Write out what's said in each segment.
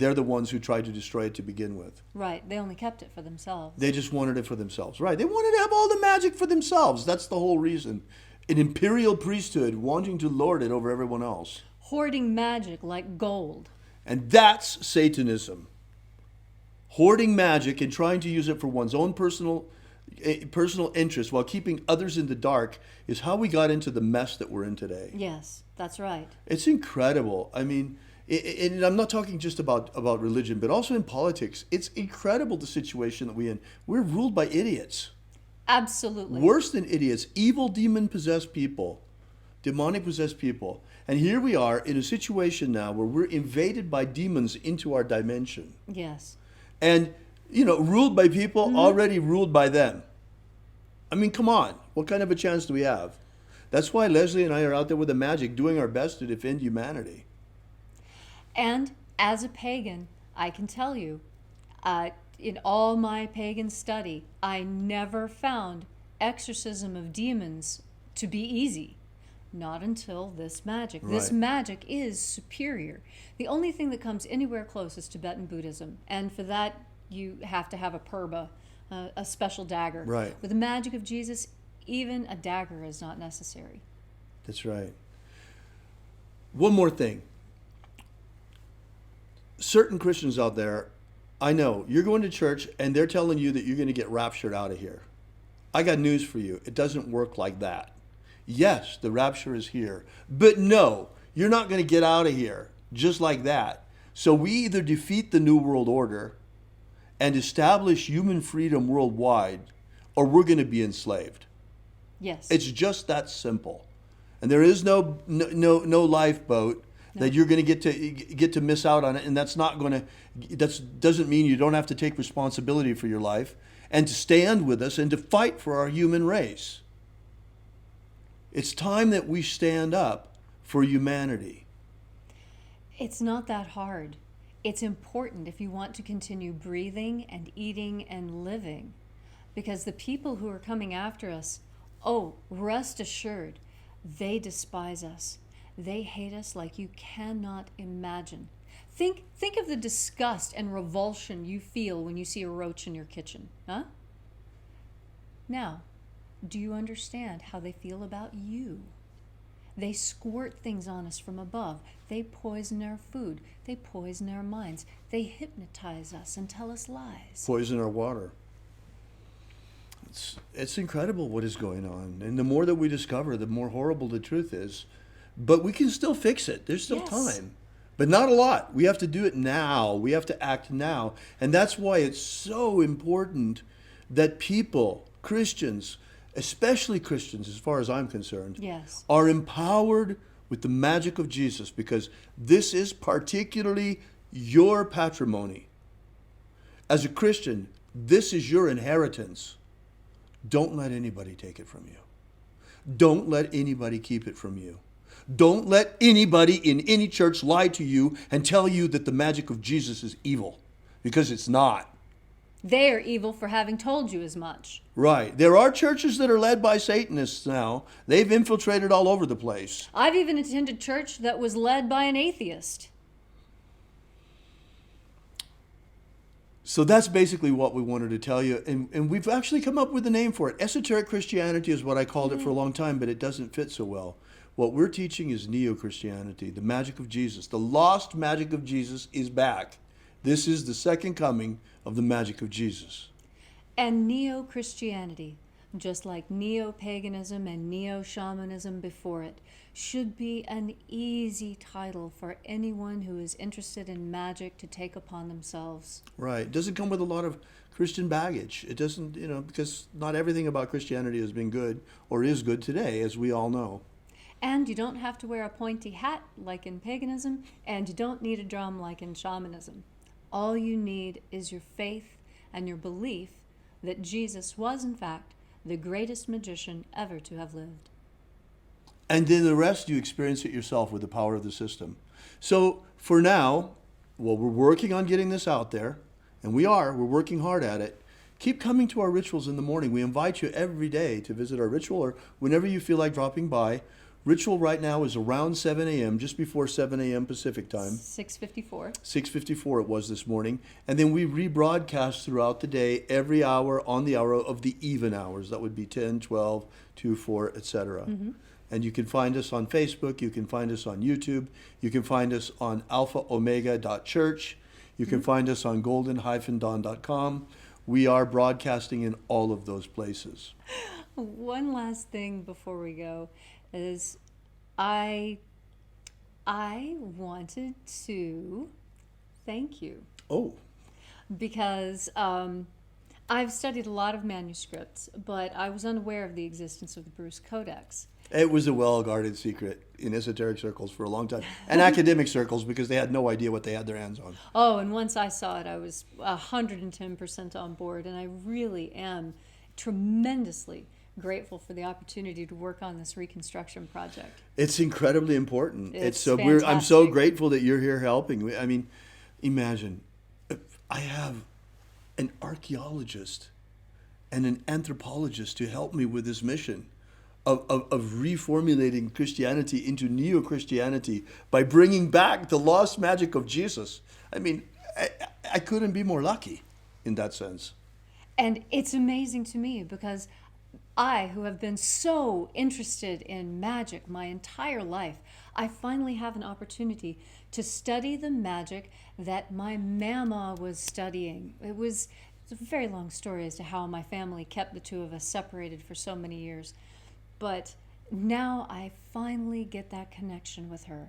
They're the ones who tried to destroy it to begin with. Right. They only kept it for themselves. They just wanted it for themselves. Right. They wanted to have all the magic for themselves. That's the whole reason. An imperial priesthood wanting to lord it over everyone else. Hoarding magic like gold. And that's Satanism. Hoarding magic and trying to use it for one's own personal interest while keeping others in the dark is how we got into the mess that we're in today. Yes, that's right. It's incredible. I mean, and I'm not talking just about religion, but also in politics. It's incredible the situation that we're in. We're ruled by idiots. Absolutely. Worse than idiots, evil demon-possessed people, demonic-possessed people. And here we are in a situation now where we're invaded by demons into our dimension. Yes. And, ruled by people already ruled by them. I mean, come on. What kind of a chance do we have? That's why Leslie and I are out there with the magic, doing our best to defend humanity. And as a pagan, I can tell you, in all my pagan study, I never found exorcism of demons to be easy. Not until this magic. Right. This magic is superior. The only thing that comes anywhere close is Tibetan Buddhism. And for that, you have to have a purba, a special dagger. Right. With the magic of Jesus, even a dagger is not necessary. That's right. One more thing. Certain Christians out there, I know, you're going to church and they're telling you that you're going to get raptured out of here. I got news for you. It doesn't work like that. Yes, the rapture is here. But no, you're not going to get out of here just like that. So we either defeat the New World Order and establish human freedom worldwide, or we're going to be enslaved. Yes. It's just that simple. And there is no lifeboat that you're going to get to miss out on it, and that doesn't mean you don't have to take responsibility for your life and to stand with us and to fight for our human race. It's time that we stand up for humanity. It's not that hard. It's important if you want to continue breathing and eating and living. Because the people who are coming after us, rest assured, they despise us. They hate us like you cannot imagine. Think of the disgust and revulsion you feel when you see a roach in your kitchen, huh? Now, do you understand how they feel about you? They squirt things on us from above. They poison our food. They poison our minds. They hypnotize us and tell us lies. Poison our water. It's incredible what is going on. And the more that we discover, the more horrible the truth is. But we can still fix it. There's still time. But not a lot. We have to do it now. We have to act now. And that's why it's so important that people, Christians, especially Christians, as far as I'm concerned, yes, are empowered with the magic of Jesus, because this is particularly your patrimony. As a Christian, this is your inheritance. Don't let anybody take it from you. Don't let anybody keep it from you. Don't let anybody in any church lie to you and tell you that the magic of Jesus is evil, because it's not. They are evil for having told you as much. Right. There are churches that are led by Satanists now. They've infiltrated all over the place. I've even attended church that was led by an atheist. So that's basically what we wanted to tell you. And we've actually come up with a name for it. Esoteric Christianity is what I called it for a long time, but it doesn't fit so well. What we're teaching is Neo-Christianity, the magic of Jesus. The lost magic of Jesus is back. This is the second coming of the magic of Jesus. And Neo-Christianity, just like Neo-Paganism and Neo-Shamanism before it, should be an easy title for anyone who is interested in magic to take upon themselves. Right. It doesn't come with a lot of Christian baggage. It doesn't, because not everything about Christianity has been good or is good today, as we all know. And you don't have to wear a pointy hat like in paganism, and you don't need a drum like in shamanism. All you need is your faith and your belief that Jesus was, in fact, the greatest magician ever to have lived. And then the rest, you experience it yourself with the power of the system. So for now, we're working on getting this out there, and we're working hard at it. Keep coming to our rituals in the morning. We invite you every day to visit our ritual, or whenever you feel like dropping by. Ritual right now is around 7 a.m., just before 7 a.m. Pacific time. 6:54. 6:54 it was this morning. And then we rebroadcast throughout the day, every hour on the hour of the even hours. That would be 10, 12, 2, 4, etc. And you can find us on Facebook. You can find us on YouTube. You can find us on alphaomega.church. You can find us on golden-dawn.com. We are broadcasting in all of those places. One last thing before we go is I wanted to thank you Oh, because I've studied a lot of manuscripts, but I was unaware of the existence of the Bruce Codex. it was a well-guarded secret in esoteric circles for a long time, and academic circles, because they had no idea what they had their hands on. Oh, and once I saw it, I was 110% on board, and I really am tremendously grateful for the opportunity to work on this reconstruction project. It's incredibly important. It's I'm so fantastic. grateful that you're here helping. I mean, imagine, I have an archaeologist and an anthropologist to help me with this mission of reformulating Christianity into neo-Christianity by bringing back the lost magic of Jesus. I mean, I couldn't be more lucky in that sense. And it's amazing to me because I, who have been so interested in magic my entire life, I finally have an opportunity to study the magic that my mama was studying. It's a very long story as to how my family kept the two of us separated for so many years. But now I finally get that connection with her.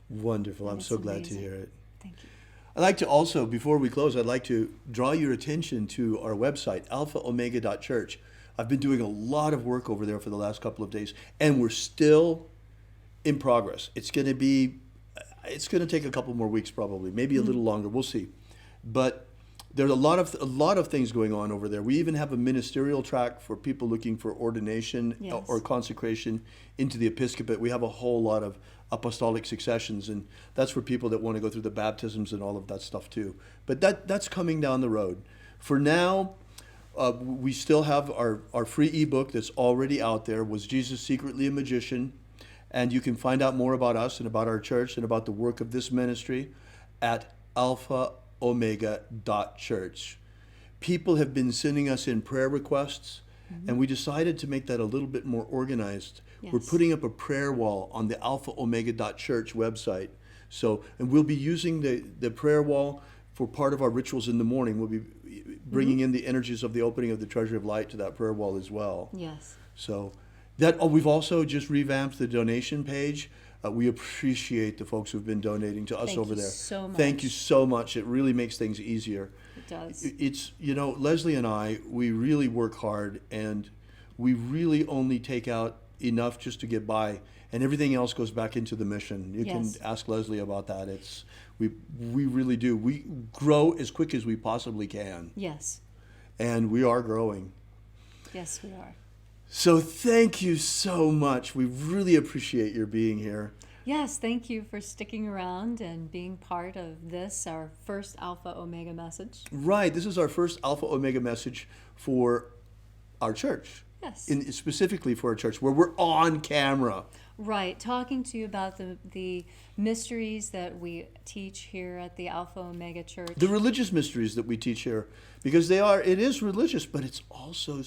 Wonderful. I'm It's so glad to amazing. hear it. Thank you. I'd like to also, before we close, I'd like to draw your attention to our website, alphaomega.church. I've been doing a lot of work over there for the last couple of days, and we're still in progress. It's going to take a couple more weeks probably, maybe a little longer. We'll see. But there's a lot of things going on over there. We even have a ministerial track for people looking for ordination Yes. or consecration into the episcopate. We have a whole lot of Apostolic Successions, and that's for people that want to go through the baptisms and all of that stuff too. But that's coming down the road. For now, we still have our free ebook that's already out there, Was Jesus Secretly a Magician? And you can find out more about us and about our church and about the work of this ministry at alphaomega.church. People have been sending us in prayer requests, and we decided to make that a little bit more organized. We're Yes. putting up a prayer wall on the alphaomega.church website. So, and we'll be using the prayer wall for part of our rituals in the morning. We'll be bringing in the energies of the opening of the Treasury of Light to that prayer wall as well. Yes. So we've also just revamped the donation page. We appreciate the folks who've been donating to us Thank over you there. so Thank you much. so much. It really makes things easier. It does. It's, Leslie and I, we really work hard, and we really only take out enough just to get by, and everything else goes back into the mission. You Yes. can ask Leslie about that. We really do. We grow as quick as we possibly can, Yes. and we are growing. Yes, we are. So thank you so much. We really appreciate your being here. Yes, thank you for sticking around and being part of this, our first Alpha Omega message. Right, this is our first Alpha Omega message for our church. Yes. Specifically for our church, where we're on camera. Right, talking to you about the mysteries that we teach here at the Alpha Omega Church. The religious mysteries that we teach here, because it is religious, but it's also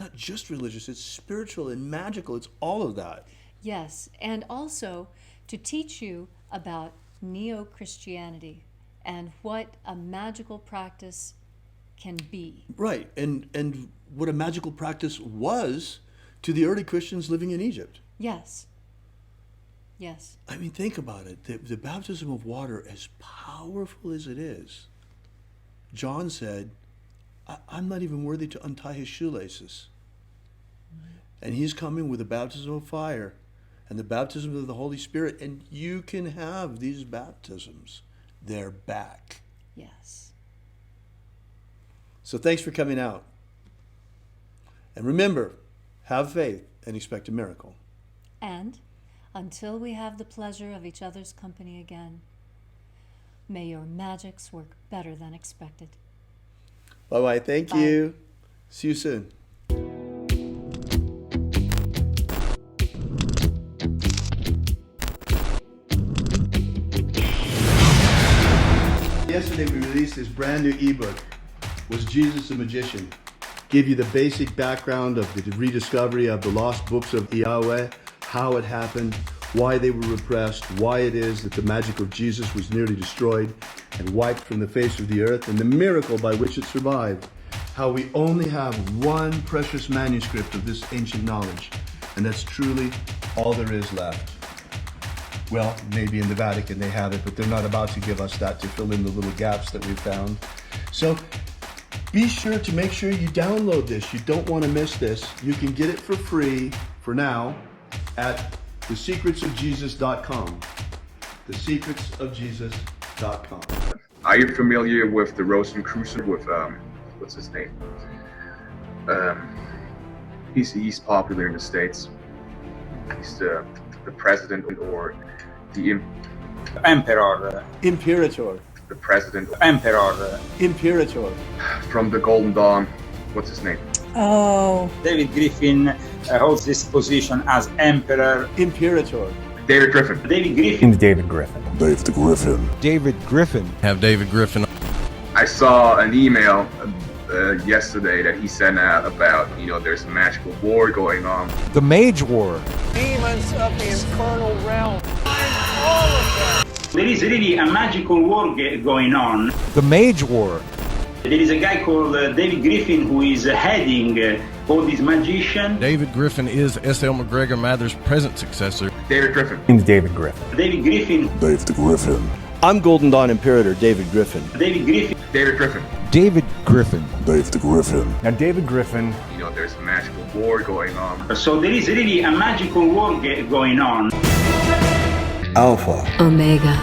not just religious, it's spiritual and magical, it's all of that. Yes, and also to teach you about neo-Christianity and what a magical practice can be. Right, and what a magical practice was to the early Christians living in Egypt. Yes. Yes. I mean, think about it. The baptism of water, as powerful as it is, John said, I'm not even worthy to untie his shoelaces. And he's coming with the baptism of fire and the baptism of the Holy Spirit, and you can have these baptisms. They're back. Yes. So thanks for coming out. And remember, have faith and expect a miracle. And until we have the pleasure of each other's company again, may your magics work better than expected. Bye-bye. Thank Bye. you. See you soon. yesterday we released this brand new ebook, Was Jesus a Magician? Give you the basic background of the rediscovery of the lost books of Yahweh, how it happened, why they were repressed, why it is that the magic of Jesus was nearly destroyed and wiped from the face of the earth, and the miracle by which it survived. How we only have one precious manuscript of this ancient knowledge, and that's truly all there is left. Well, maybe in the Vatican they have it, but they're not about to give us that to fill in the little gaps that we've found. So be sure to make sure you download this. You don't want to miss this. You can get it for free for now at thesecretsofjesus.com. Thesecretsofjesus.com. Are you familiar with the Rosicrucian with what's his name? He's popular in the States. He's the president or the Emperor. Imperator. The president. Emperor. Imperator. From the Golden Dawn. What's his name? Oh. David Griffin holds this position as Emperor. Imperator. David Griffin. David Griffin. David Griffin. David Griffin. David Griffin. Have David Griffin. I saw an email yesterday that he sent out about, there's a magical war going on. The Mage War. Demons of the infernal realm. All of them. There is really a magical war going on. The Mage War. There is a guy called David Griffin who is heading all these magicians. David Griffin is S.L. McGregor Mather's present successor. David Griffin. David Griffin. David Griffin. David Griffin. I'm Golden Dawn Imperator David Griffin. David Griffin. David Griffin. David Griffin. David Griffin. Now David Griffin. There's a magical war going on. So there is really a magical war going on. Alpha. Omega.